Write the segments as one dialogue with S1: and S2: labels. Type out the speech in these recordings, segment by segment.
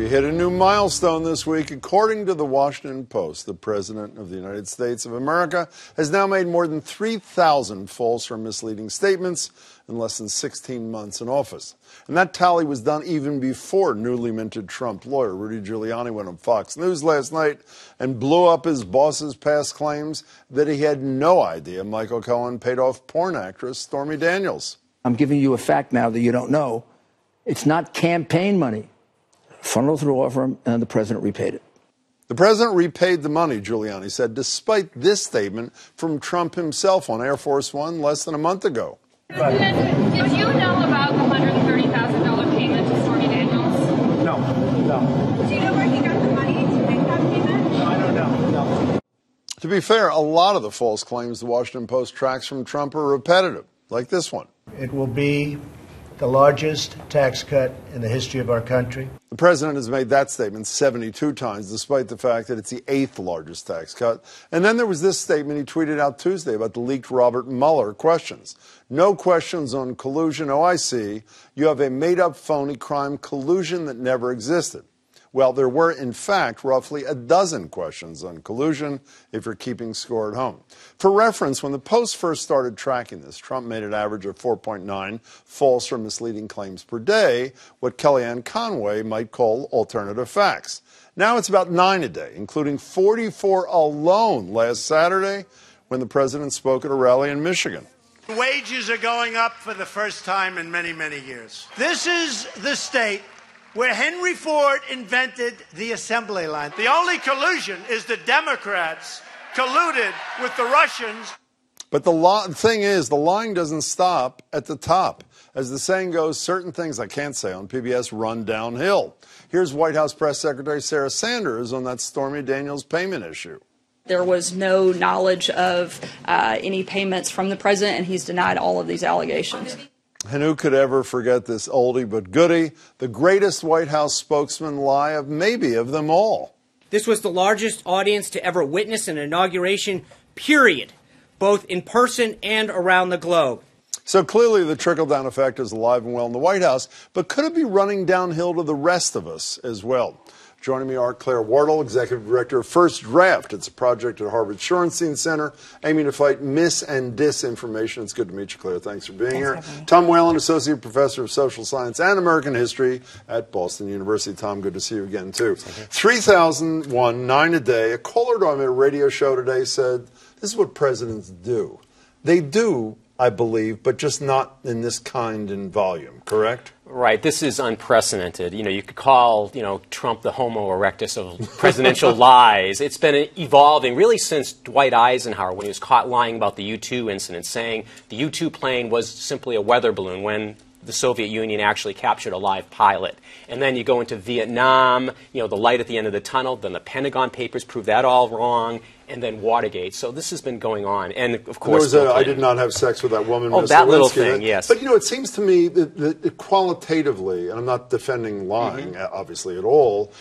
S1: We hit a new milestone this week. According to the Washington Post, the President of the United States of America has now made more than 3,000 false or misleading statements in less than 16 months in office. And that tally was done even before newly minted Trump lawyer Rudy Giuliani went on Fox News last night and blew up his boss's past claims that he had no idea Michael Cohen paid off porn actress Stormy Daniels.
S2: I'm giving you a fact now that you don't know. It's not campaign money. Funneled through law firm, and the president repaid it.
S1: The president repaid the money, Giuliani said, despite this statement from Trump himself on Air Force One less than a month ago.
S3: President, did you know about the $130,000 payment to Stormy Daniels?
S4: No.
S3: Do you know where he got the money to make that payment?
S4: No, I don't know. No.
S1: To be fair, a lot of the false claims the Washington Post tracks from Trump are repetitive, like this one.
S4: It will be the largest tax cut in the history of our country.
S1: The president has made that statement 72 times, despite the fact that it's the 8th largest tax cut. And then there was this statement he tweeted out Tuesday about the leaked Robert Mueller questions. No questions on collusion. Oh, I see. You have a made-up phony crime collusion that never existed. Well, there were, in fact, roughly a dozen questions on collusion, if you're keeping score at home. For reference, when the Post first started tracking this, Trump made an average of 4.9 false or misleading claims per day, what Kellyanne Conway might call alternative facts. Now it's about 9 a day, including 44 alone last Saturday when the president spoke at a rally in Michigan.
S5: Wages are going up for the first time in many, many years. This is the state where Henry Ford invented the assembly line. The only collusion is the Democrats colluded with the Russians.
S1: But the thing is, the lying doesn't stop at the top. As the saying goes, certain things I can't say on PBS run downhill. Here's White House Press Secretary Sarah Sanders on that Stormy Daniels payment issue.
S6: There was no knowledge of any payments from the president, and he's denied all of these allegations.
S1: And who could ever forget this oldie but goodie, the greatest White House spokesman lie of maybe of them all.
S7: This was the largest audience to ever witness an inauguration, period, both in person and around the globe.
S1: So clearly the trickle-down effect is alive and well in the White House, but could it be running downhill to the rest of us as well? Joining me are Clair Wardle, Executive Director of First Draft. It's a project at Harvard Shorenstein Center aiming to fight mis- and disinformation. It's good to meet you, Clair. Thanks for being here. Tom Whalen, Associate Professor of Social Science and American History at Boston University. Tom, good to see you again, too. 3001, 9 a day. A caller to a radio show today said, this is what presidents do. They do, I believe, but just not in this kind and volume, correct?
S8: Right. This is unprecedented. You could call, Trump the Homo erectus of presidential lies. It's been evolving really since Dwight Eisenhower, when he was caught lying about the U-2 incident, saying the U-2 plane was simply a weather balloon when the Soviet Union actually captured a live pilot. And then you go into Vietnam, the light at the end of the tunnel, then the Pentagon Papers prove that all wrong, and then Watergate. So this has been going on. And, of course,
S1: I did not have sex with that woman.
S8: Oh, that little thing, yes.
S1: But, it seems to me that qualitatively, and I'm not defending lying, obviously, at all,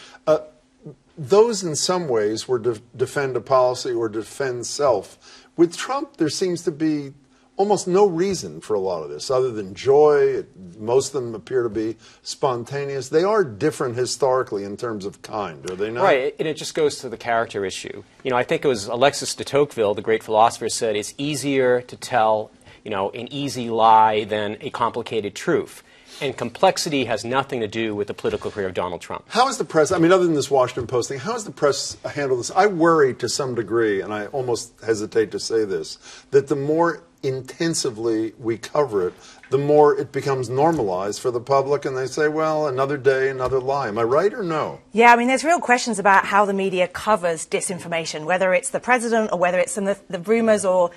S1: those in some ways were to defend a policy or defend self. With Trump, there seems to be almost no reason for a lot of this other than joy. Most of them appear to be spontaneous. They are different historically in terms of kind, are they not?
S8: Right, and it just goes to the character issue. I think it was Alexis de Tocqueville, the great philosopher, said it's easier to tell, an easy lie than a complicated truth. And complexity has nothing to do with the political career of Donald Trump.
S1: How is the press, other than this Washington Post thing, how has the press handled this? I worry to some degree, and I almost hesitate to say this, that the more intensively we cover it, the more it becomes normalized for the public, and they say, well, another day, another lie. Am I right or no?
S9: Yeah, there's real questions about how the media covers disinformation, whether it's the president or whether it's some of the rumors or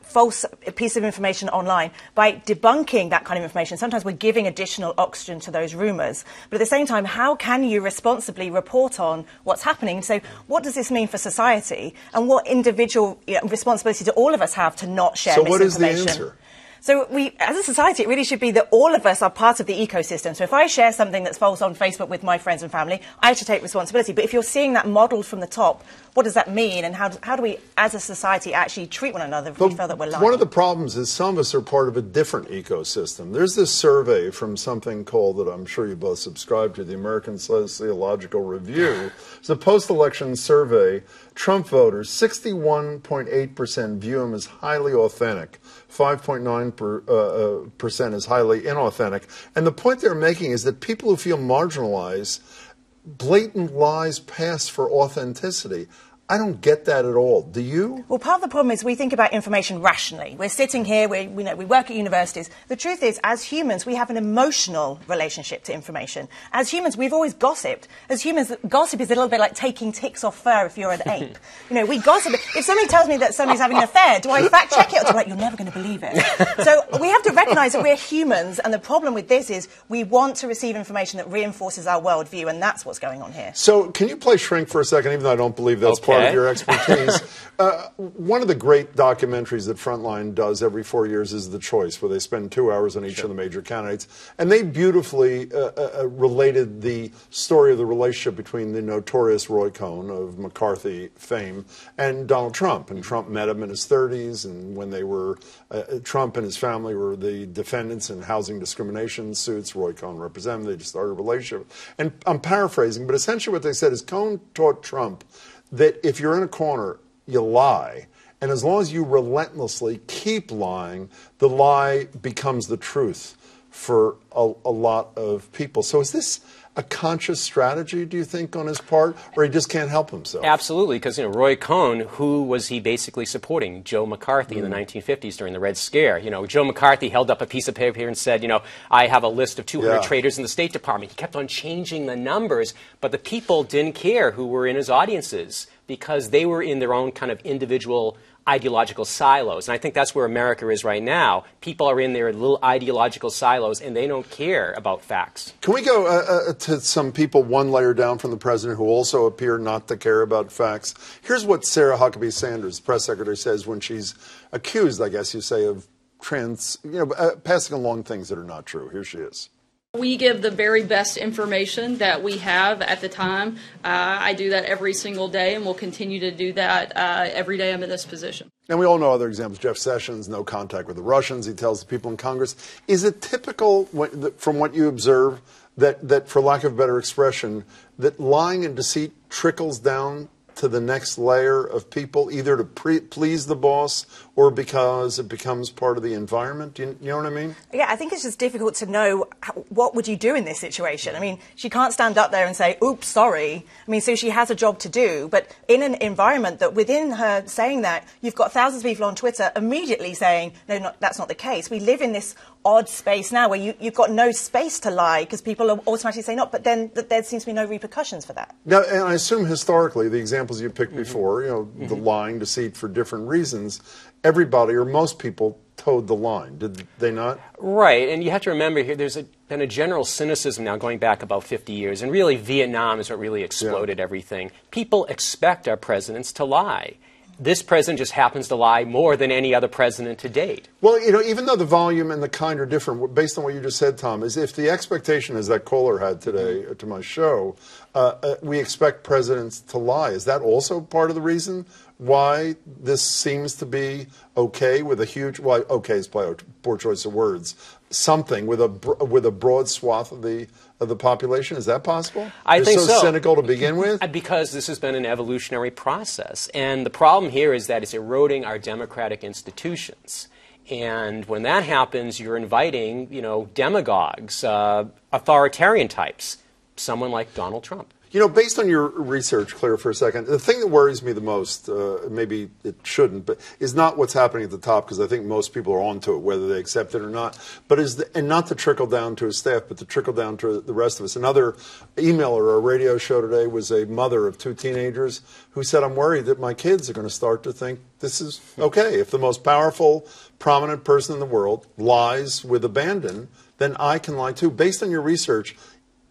S9: false piece of information online. By debunking that kind of information, sometimes we're giving additional oxygen to those rumors. But at the same time, how can you responsibly report on what's happening? So what does this mean for society? And what individual responsibility do all of us have to not share misinformation?
S1: So what is the answer?
S9: So as a society, it really should be that all of us are part of the ecosystem. So if I share something that's false on Facebook with my friends and family, I have to take responsibility. But if you're seeing that modelled from the top, what does that mean? And how do we, as a society, actually treat one another if we feel that we're lying?
S1: One of the problems is some of us are part of a different ecosystem. There's this survey from something called, that I'm sure you both subscribe to, the American Sociological Review. It's a post-election survey. Trump voters, 61.8% view him as highly authentic. 5.9% is highly inauthentic. And the point they're making is that people who feel marginalized, blatant lies pass for authenticity. I don't get that at all. Do you?
S9: Well, part of the problem is we think about information rationally. We're sitting here, we work at universities. The truth is, as humans, we have an emotional relationship to information. As humans, we've always gossiped. As humans, gossip is a little bit like taking ticks off fur if you're an ape. We gossip. If somebody tells me that somebody's having an affair, do I fact check it? Or do I like, you're never going to believe it? So we have to recognise that we're humans, and the problem with this is we want to receive information that reinforces our worldview, and that's what's going on here.
S1: So can you play Shrink for a second, even though I don't believe that's part of your expertise? One of the great documentaries that Frontline does every 4 years is The Choice, where they spend 2 hours on each of the major candidates. And they beautifully related the story of the relationship between the notorious Roy Cohn of McCarthy fame and Donald Trump. And Trump met him in his 30s, and when they were, Trump and his family were the defendants in housing discrimination suits. Roy Cohn represented them. They just started a relationship. And I'm paraphrasing, but essentially what they said is Cohn taught Trump that if you're in a corner, you lie. And as long as you relentlessly keep lying, the lie becomes the truth for a lot of people. So is this a conscious strategy, do you think, on his part, or he just can't help himself?
S8: Absolutely, because Roy Cohn, who was he basically supporting? Joe McCarthy in the 1950s during the Red Scare. Joe McCarthy held up a piece of paper here and said, I have a list of 200 traitors in the State Department. He kept on changing the numbers, but the people didn't care who were in his audiences because they were in their own kind of individual ideological silos. And I think that's where America is right now. People are in their little ideological silos, and they don't care about facts.
S1: Can we go to some people one layer down from the president who also appear not to care about facts? Here's what Sarah Huckabee Sanders, the press secretary, says when she's accused, I guess you say, of passing along things that are not true. Here she is.
S6: We give the very best information that we have at the time. I do that every single day, and will continue to do that every day I'm in this position.
S1: And we all know other examples. Jeff Sessions, no contact with the Russians, he tells the people in Congress. Is it typical, from what you observe, that for lack of a better expression, that lying and deceit trickles down to the next layer of people, either to please the boss or because it becomes part of the environment? You know what I mean?
S9: Yeah, I think it's just difficult to know what would you do in this situation. I mean, she can't stand up there and say, oops, sorry. I mean, so she has a job to do. But in an environment that within her saying that, you've got thousands of people on Twitter immediately saying, no, that's not the case. We live in this odd space now where you've got no space to lie because people are automatically saying not, but then there seems to be no repercussions for that.
S1: Now, and I assume historically, the examples you picked before, the lying, deceit for different reasons, everybody or most people towed the line, did they not?
S8: Right, and you have to remember here there's been a general cynicism now going back about 50 years, and really Vietnam is what really exploded everything. People expect our presidents to lie. This president just happens to lie more than any other president to date.
S1: Well, even though the volume and the kind are different, based on what you just said, Tom, is if the expectation, as that caller had today to my show, we expect presidents to lie. Is that also part of the reason why this seems to be okay with a huge, well, okay is probably a poor choice of words, something with a broad swath of the population? Is that possible?
S8: I think so.
S1: So cynical to begin with?
S8: Because this has been an evolutionary process. And the problem here is that it's eroding our democratic institutions. And when that happens, you're inviting, demagogues, authoritarian types, someone like Donald Trump.
S1: Based on your research, Claire, for a second, the thing that worries me the most, maybe it shouldn't, but is not what's happening at the top, because I think most people are onto it, whether they accept it or not, but and not to trickle down to his staff, but to trickle down to the rest of us. Another emailer or a radio show today was a mother of 2 teenagers who said, I'm worried that my kids are going to start to think this is okay. If the most powerful, prominent person in the world lies with abandon, then I can lie too. Based on your research,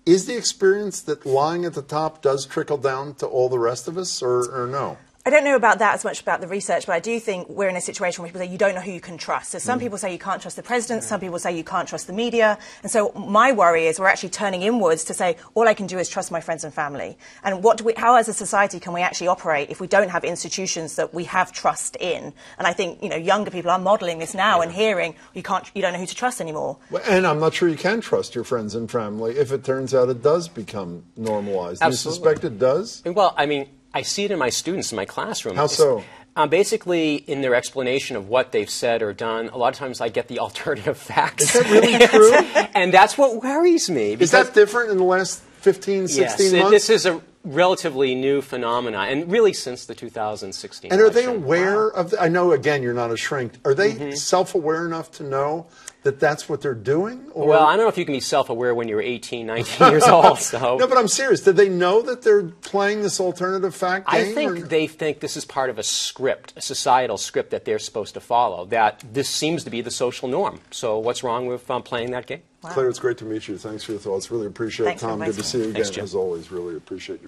S1: is the experience that lying at the top does trickle down to all the rest of us, or no?
S9: I don't know about that as much about the research, but I do think we're in a situation where people say you don't know who you can trust. So some people say you can't trust the president, some people say you can't trust the media. And so my worry is we're actually turning inwards to say all I can do is trust my friends and family. And how as a society can we actually operate if we don't have institutions that we have trust in? And I think, younger people are modelling this now and hearing you don't know who to trust anymore.
S1: And I'm not sure you can trust your friends and family if it turns out it does become normalized.
S8: Absolutely.
S1: Do you suspect it does?
S8: Well, I mean, I see it in my students in my classroom.
S1: How so?
S8: Basically, in their explanation of what they've said or done, a lot of times I get the alternative facts.
S1: Is that really true?
S8: And that's what worries me.
S1: Is that different in the last 15, 16 months?
S8: This is a relatively new phenomenon, and really since the 2016
S1: And are they
S8: election.
S1: aware of I know, again, you're not a shrink. Are they self-aware enough to know that that's what they're doing? Or?
S8: Well, I don't know if you can be self-aware when you're 18, 19 years old. So.
S1: No, but I'm serious. Did they know that they're playing this alternative fact game?
S8: I think they think this is part of a script, a societal script that they're supposed to follow, that this seems to be the social norm. So what's wrong with playing that game?
S1: Wow. Claire, it's great to meet you. Thanks for your thoughts. Really appreciate it. Tom, good to see you again.
S8: Thanks, Jim.
S1: As always, really appreciate you.